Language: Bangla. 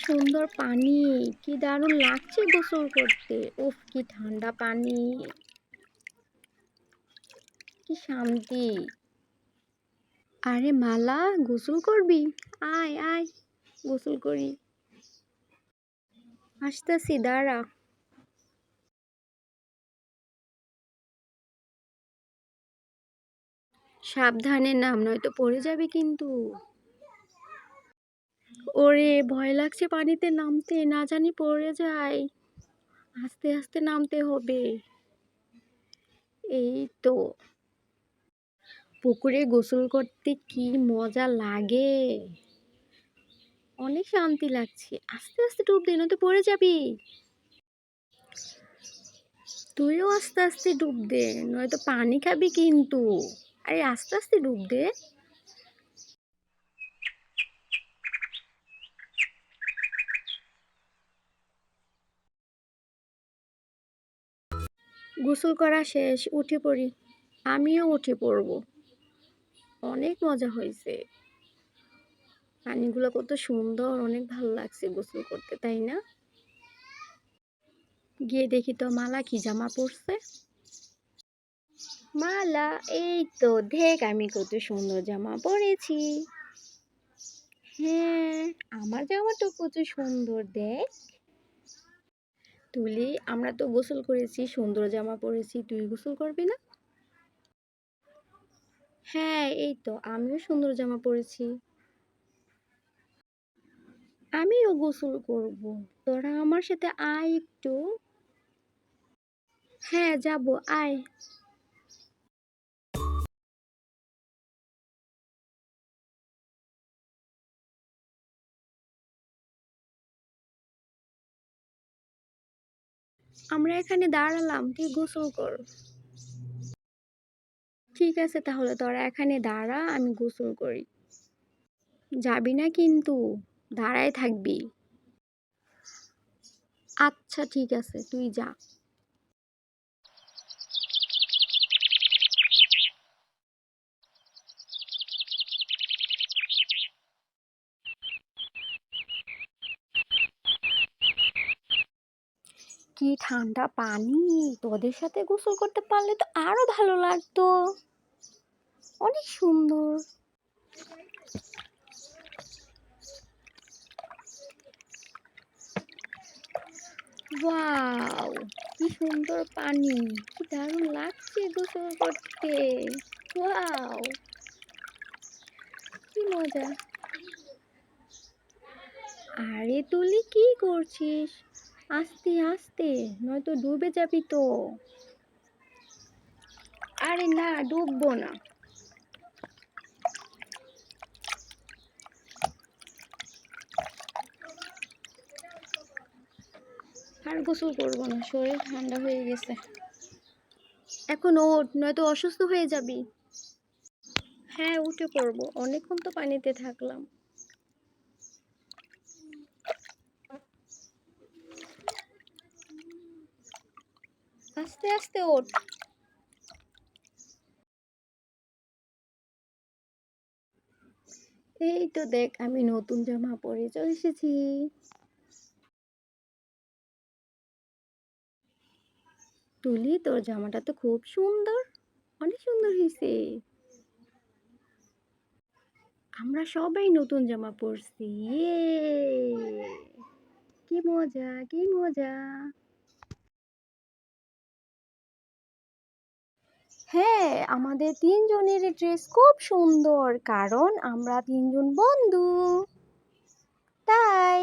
সুন্দর পানি, কি দারুণ লাগছে গোসল করতে। উফ, কি ঠান্ডা পানি, কি শান্তি। আরে মালা, গোসল করবি? আয় আয়, গোসল করি। আসতেছি, দাঁড়া। সাবধানে নাম, নয়তো পড়ে যাবে কিন্তু। ওরে, ভয় লাগছে পানিতে নামতে, না জানি পড়ে যায়। আস্তে আস্তে নামতে হবে। এই তো। পুকুরে গোসল করতে কি মজা লাগে, অনেক শান্তি লাগছে। আস্তে আস্তে ডুব দে, নয়তো পড়ে যাবি। তুইও আস্তে আস্তে ডুব দে, নয়তো পানি খাবি কিন্তু। আরে আস্তে আস্তে ডুব দে। গোসল করা শেষ, উঠে পড়ি। আমিও উঠে পড়বো। অনেক মজা হয়েছে, পানিগুলো কত সুন্দর, অনেক ভালো লাগছে গোসল করতে, তাই না? গিয়ে দেখি তো মালা কি জামা পরছে। মালা, এই তো দেখ আমি কত সুন্দর জামা পরেছি। হ্যাঁ, আমার জামাটা কত সুন্দর, দেখ। তুলি, আমরা তো গোসল করেছি, সুন্দর জামা পরেছি, তুই গোসল করবি না? হ্যাঁ, এই তো আমিও সুন্দর জামা পরেছি। আমিও গোসল করব, তোরা আমার সাথে আয় একটু। হ্যাঁ, যাব, আয়। আমরা এখানে দাঁড়ালাম, তুই গোসল কর। ঠিক আছে, তাহলে তোরা এখানে দাঁড়া, আমি গোসল করি। যাবি না কিন্তু, দাঁড়ায় থাকবি। আচ্ছা ঠিক আছে, তুই যা। কি ঠান্ডা পানি, তোদের সাথে গোসল করতে পারলে তো আরো ভালো লাগতো। অনেক সুন্দর। ওয়াও, কি সুন্দর পানি, কি দারুণ লাগছে গোসল করতে। ওয়াও, কি মজা। আরে তুলি, কি করছিস? আস্তে আস্তে, নয়তো ডুবে যাবি তো। আরে না, ডুববো না। আর গোসল করবো না, শরীর ঠান্ডা হয়ে গেছে। এখন ওঠ, নয়তো অসুস্থ হয়ে যাবি। হ্যাঁ, উঠে পড়বো, অনেকক্ষণ তো পানিতে থাকলাম। আস্তে আস্তে ওঠ। এই তো দেখ, আমি নতুন জামা পরে চলে এসেছি। তুলি, তোর জামাটা তো খুব সুন্দর, অনেক সুন্দর হয়েছে। আমরা সবাই নতুন জামা পরছি, ইয়ে, কি মজা, কি মজা। হ্যাঁ, আমাদের তিনজনের ড্রেস খুব সুন্দর, কারণ আমরা তিনজন বন্ধু, তাই।